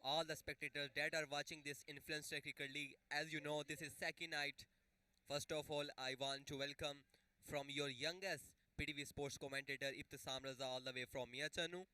all the spectators that are watching this Influencer Cricket League. As you know, this is second night. First of all, I want to welcome from your youngest PTV sports commentator Ibtisam Raza all the way from Miachanu.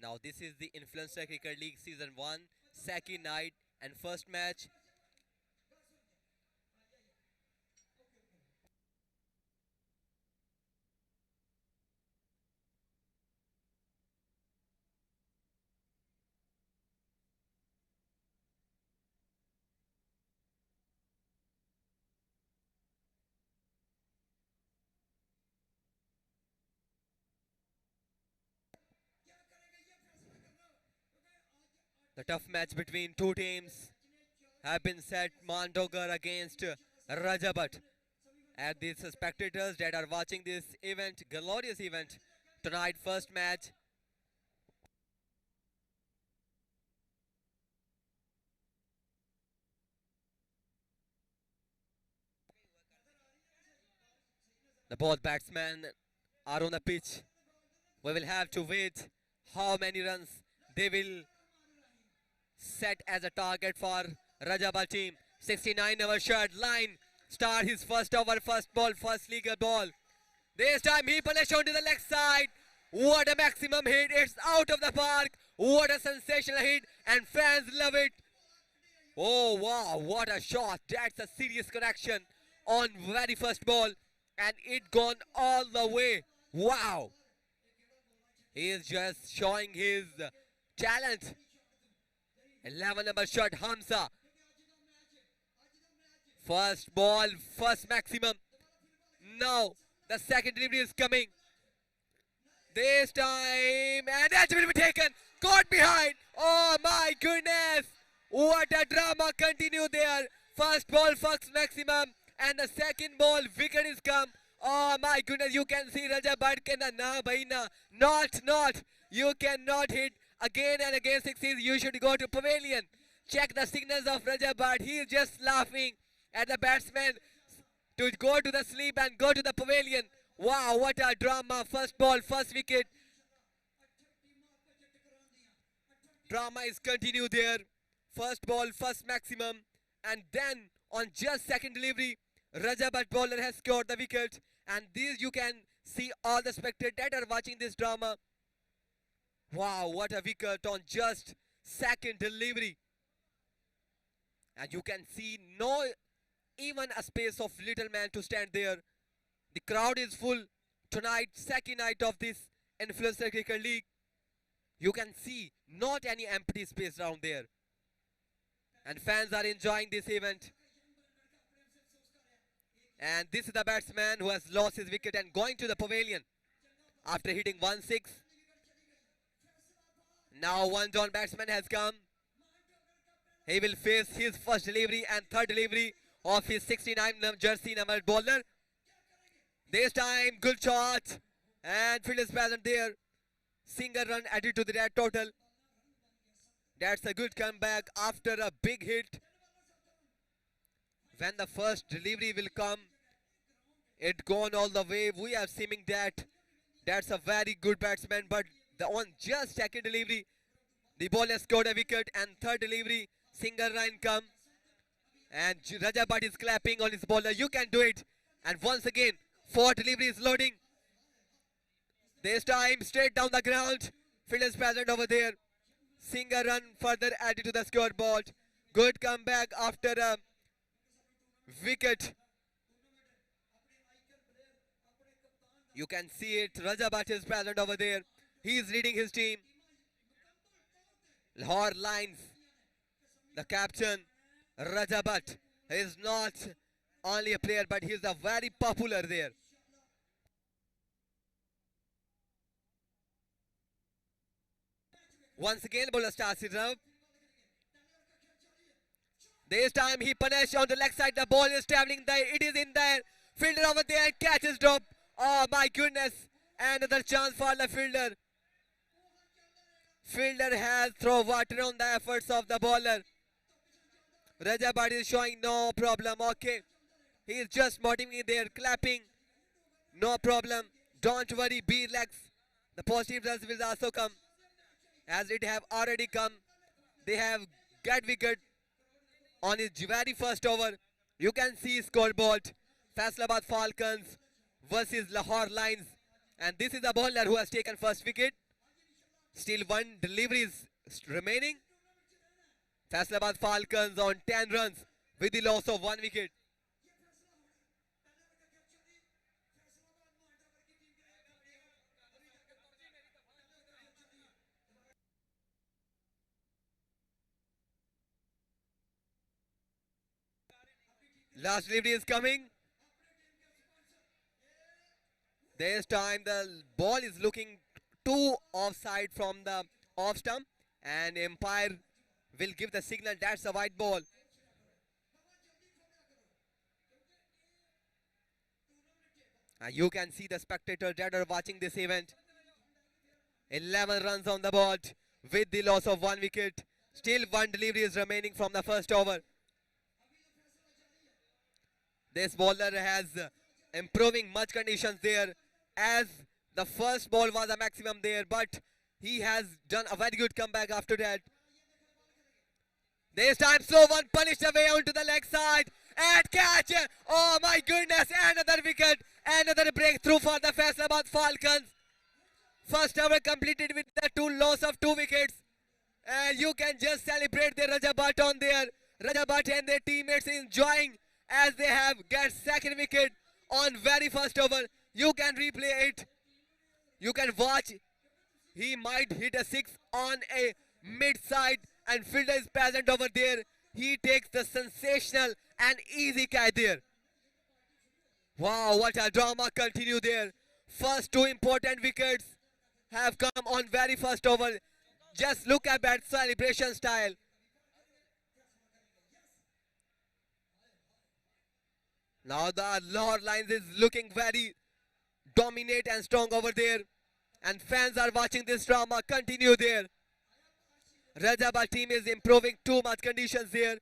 Now this is the Influencer Cricket League Season 1, second night and first match. The tough match between two teams have been set. Mandogar against Rajabat. And these spectators that are watching this event, glorious event, tonight first match. The both batsmen are on the pitch. We will have to wait how many runs they will set as a target for Rajabat team. 69 over shot line. Start his first over, first ball, first legal ball. This time he punished onto the leg side. What a maximum hit. It's out of the park. What a sensational hit. And fans love it. Oh wow, what a shot. That's a serious connection on very first ball. And it gone all the way. Wow. He is just showing his talent. 11 number shot, Hamza. First ball, first maximum. Now the second delivery is coming. This time, and that will be taken. Caught behind. Oh my goodness. What a drama continue there. First ball, first maximum. And the second ball, wicket is come. Oh my goodness, you can see Raja Badkana. Na bhai na. Not. You cannot hit again and again sixes. You should go to pavilion. Check the signals of Raja Bhat. He is just laughing at the batsman to go to the sleep and go to the pavilion. Wow, what a drama. First ball, first wicket. Drama is continued there. First ball, first maximum. And then on just second delivery, Rajabat bowler has scored the wicket. And this you can see all the spectators that are watching this drama. Wow, what a wicket on just second delivery. And you can see no even a space of little man to stand there. The crowd is full tonight, second night of this Influencer Cricket League. You can see not any empty space down there. And fans are enjoying this event. And this is the batsman who has lost his wicket and going to the pavilion after hitting 1-6. Now one down batsman has come. He will face his first delivery and third delivery of his 69 jersey number bowler. This time good shot and field is present there. Single run added to the red total. That's a good comeback after a big hit. When the first delivery will come, it gone all the way. We are seeming that that's a very good batsman, but the on just second delivery, the ball has scored a wicket, and third delivery, single run come. And Raja Bhat is clapping on his bowler. You can do it. And once again, fourth delivery is loading. This time straight down the ground. Field is present over there. Single run further added to the scoreboard. Good comeback after a wicket. You can see it. Raja Bhat is present over there. He is leading his team. Lahore Lions, the captain, Raja Bhat, is not only a player, but he is a very popular there. Once again, bowler starts it up. This time he punished on the leg side. The ball is traveling there. It is in there. Fielder over there. Catch is dropped. Oh my goodness. Another chance for the fielder. Fielder has thrown water on the efforts of the bowler. Raja Bhat is showing no problem. Okay. He is just motivating there. Clapping. No problem. Don't worry. Be relaxed. The positive results will also come, as it have already come. They have got wicket on his very first over. You can see scoreboard. Faisalabad Falcons versus Lahore Lions. And this is the bowler who has taken first wicket. Still one delivery is remaining. Faisalabad Falcons on 10 runs with the loss of 1 wicket. Last delivery is coming. This time the ball is looking too offside from the off stump, and umpire will give the signal that's a white ball. You can see the spectators that are watching this event. 11 runs on the board with the loss of 1 wicket. Still one delivery is remaining from the first over. This bowler has improving much conditions there, as the first ball was a maximum there, but he has done a very good comeback after that. This time slow one punished away onto the leg side and catch. Oh my goodness, another wicket, another breakthrough for the Faisalabad Falcons. First over completed with the loss of 2 wickets, and you can just celebrate the Raja Bhatt on there. Raja Bhatt and their teammates enjoying as they have got second wicket on very first over. You can replay it. You can watch. He might hit a 6 on a mid-side, and fielder is present over there. He takes the sensational and easy catch there. Wow, what a drama continue there. First 2 important wickets have come on very first over. Just look at that celebration style. Now the Lahore Lions is looking very dominant and strong over there, and fans are watching this drama continue there. Raja Bhatt team is improving too much conditions there.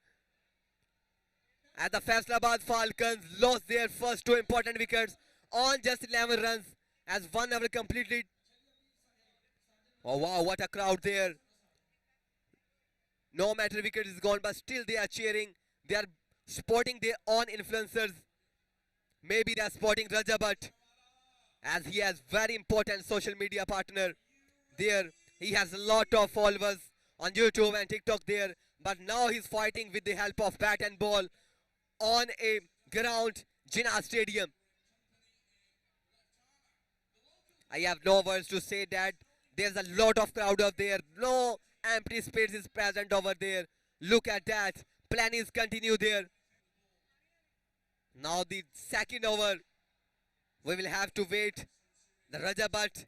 And the Faisalabad Falcons lost their first 2 important wickets on just 11 runs as 1 over completed. Oh wow, what a crowd there. No matter wicket is gone, but still they are cheering. They are supporting their own influencers. Maybe they are supporting Raja Bhatt, as he has very important social media partner there. He has a lot of followers on YouTube and TikTok there, but now he's fighting with the help of bat and ball on a ground, Jinnah Stadium. I have no words to say that. There's a lot of crowd out there. No empty space is present over there. Look at that. Plannings continue there. Now the second over. We will have to wait. The Raja Bhatt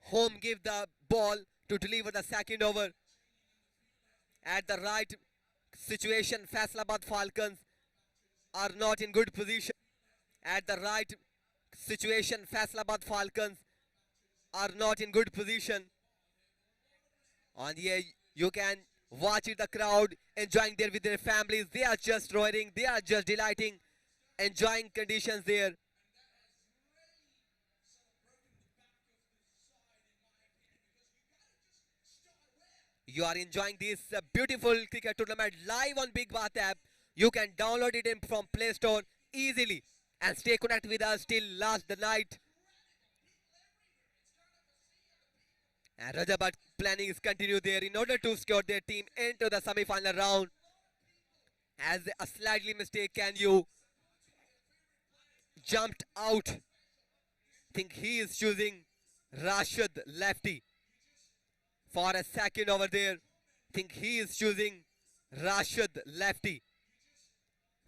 home give the ball to deliver the second over. At the right situation, Faisalabad Falcons are not in good position. At the right situation, Faisalabad Falcons are not in good position. On here, you can watch it, the crowd enjoying there with their families. They are just roaring. They are just delighting, enjoying conditions there. You are enjoying this beautiful cricket tournament live on Big Bath app. You can download it from Play Store easily and stay connected with us till last the night. And Raja Bhatt planning is continued there in order to secure their team into the semi-final round. As a slightly mistake, can you jumped out. Think he is choosing Rashid lefty for a second over there. Think he is choosing Rashid lefty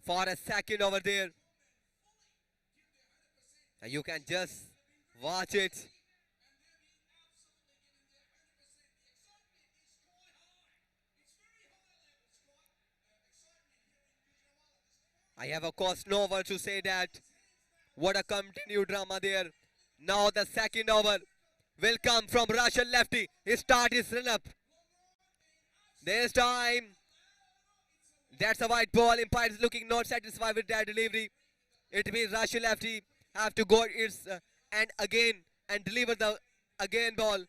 for a second over there. And you can just watch it. I have of course no word to say that. What a continued drama there. Now the second over will come from Rashid lefty. His start is run up. This time, that's a white ball. Empire is looking not satisfied with that delivery. It means Rashid lefty have to go its and again and deliver the again ball.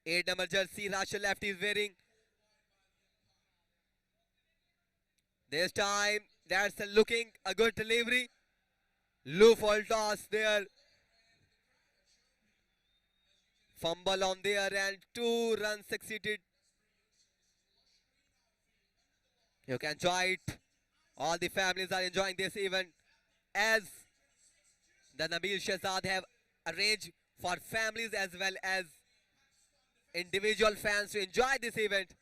8 number jersey, Rashid Lefty is wearing. This time, that's looking a good delivery. Low fall toss there. Fumble on there and 2 runs succeeded. You can enjoy it. All the families are enjoying this event as the Nabil Shahzad have arranged for families as well as individual fans to enjoy this event.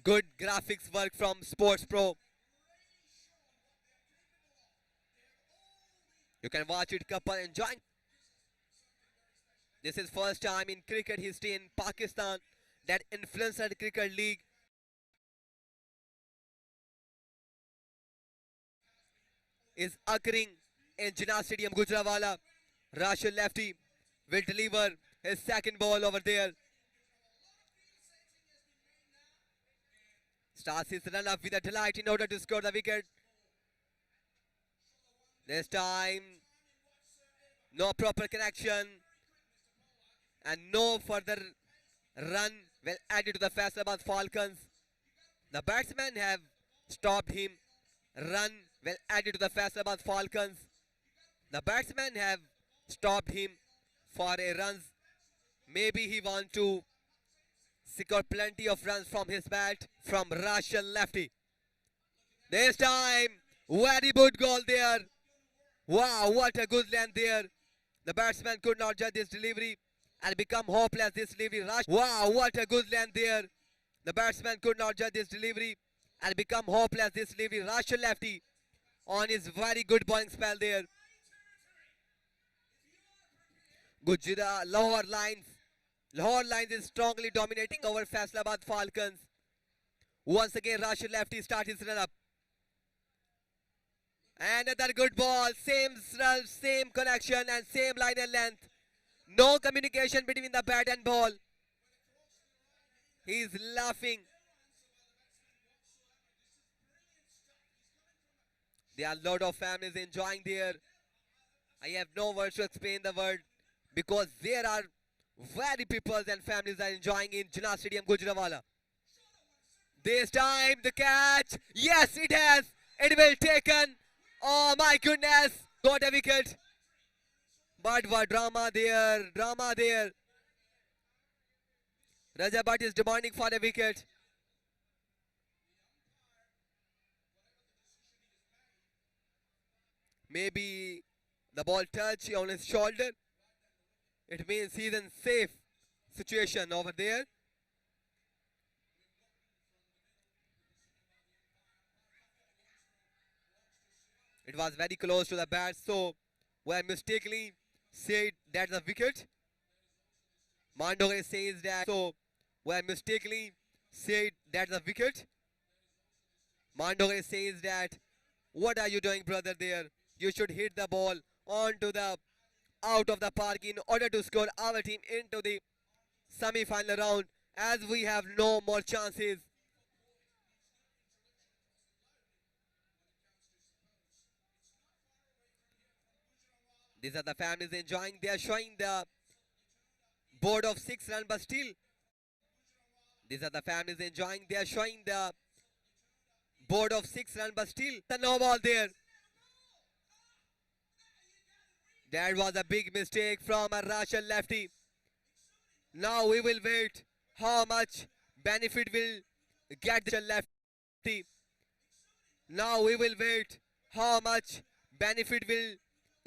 Good graphics work from Sports Pro. You can watch it couple enjoying. This is first time in cricket history in Pakistan that Influencer Cricket League is occurring in Jinnah Stadium, Gujranwala. Rashid Lefty will deliver his second ball over there. Starts his run up with a delight in order to score the wicket. This time, no proper connection and no further run will add it to the Faisalabad Falcons. The batsmen have stopped him. Run will add it to the Faisalabad Falcons. The batsmen have stopped him for a runs. Maybe he wants to secure plenty of runs from his bat from Rashid Lefty. This time, very good goal there. Wow, what a good land there. The batsman could not judge this delivery and become hopeless this delivery. Wow, what a good land there. The batsman could not judge this delivery and become hopeless this delivery. Rashid Lefty on his very good bowling spell there. Gujarat, Lahore Lions. Lahore Lions is strongly dominating over Faisalabad Falcons. Once again, Rashid Lefty starts his run up. Another good ball, same run, same connection and same line and length. No communication between the bat and ball. He's laughing. There are a lot of families enjoying there. I have no words to explain the word because there are very people and families are enjoying in Jinnah Stadium, Gujranwala. This time the catch. Yes, it has. It will taken. Oh my goodness. Got a wicket. But what drama there. Drama there. Raja Bhatt is demanding for a wicket. Maybe the ball touched on his shoulder. It means he's in safe situation over there. It was very close to the bat, so we mistakenly said that's a wicket. Mandore says that, so we mistakenly said that's a wicket. Mandore says that, what are you doing, brother, there? You should hit the ball onto the out of the park in order to score our team into the semi-final round, as we have no more chances. These are the families enjoying. They are showing the board of 6 runs, but still. These are the families enjoying. They are showing the board of 6 runs, but still the no ball there. That was a big mistake from a Rashid Lefty. Now we will wait how much benefit will get the Lefty. Now we will wait how much benefit will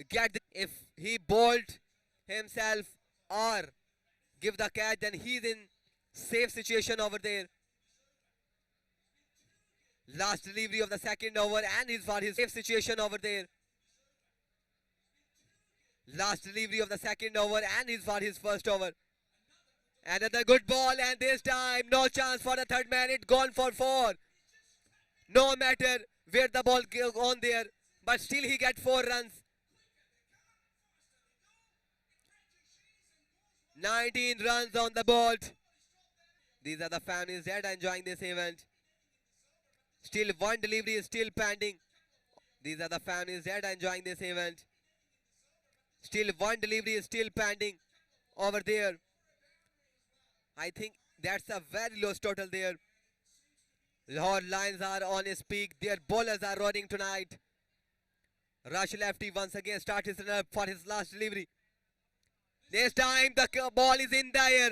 get if he bowled himself or give the catch, then he's in safe situation over there. Last delivery of the second over and he's for his safe situation over there. Last delivery of the second over and he's for his first over. Another good ball and this time no chance for the third man. It gone for 4. No matter where the ball on there, but still he get 4 runs. 19 runs on the board. These are the families that are enjoying this event. Still one delivery is still pending. These are the families that are enjoying this event. Still one delivery is still pending. over there. I think that's a very low total there. Lahore Lions are on his peak. Their bowlers are running tonight. Rush Lefty once again starts his run up for his last delivery. This time the ball is in the air.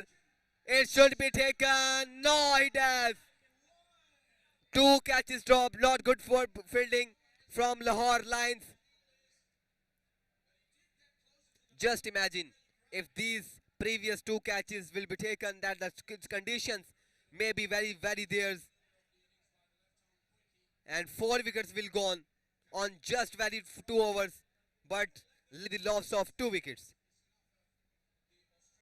It should be taken. No, it has. Two catches dropped. Not good for fielding from Lahore Lions. Just imagine if these previous two catches will be taken, that the conditions may be very theirs. And 4 wickets will go on just very 2 overs, but the loss of 2 wickets.